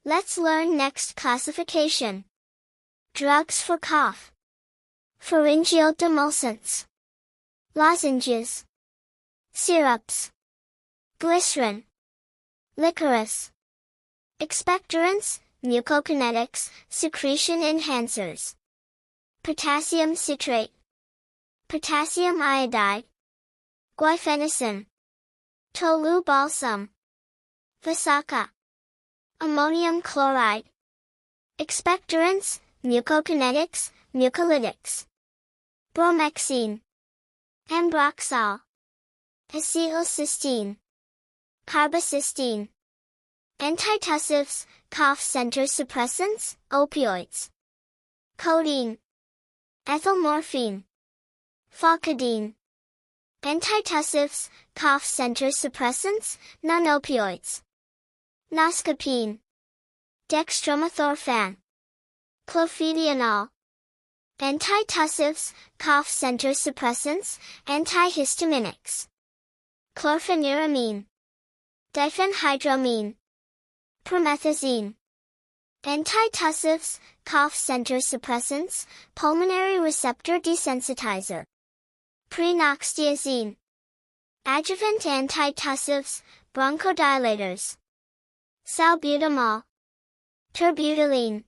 Let's learn next classification. Drugs for cough. Pharyngeal demulcents. Lozenges. Syrups. Glycerin. Licorice. Expectorants, mucokinetics, secretion enhancers. Potassium citrate. Potassium iodide. Guaifenesin. Tolu balsam. Visaka. Ammonium chloride. Expectorants, mucokinetics, mucolytics. Bromexine. Ambroxol. Acetylcysteine. Carbocisteine. Antitussives, cough center suppressants, opioids. Codeine. Ethylmorphine. Falcadine. Antitussives, cough center suppressants, non-opioids. Noscapine. Dextromethorphan. Clofidionol. Antitussives, cough center suppressants, antihistaminics. Chlorpheniramine. Diphenhydramine. Promethazine. Antitussives, cough center suppressants, pulmonary receptor desensitizer. Prenoxdiazine. Adjuvant antitussives, bronchodilators. Salbutamol. Terbutaline.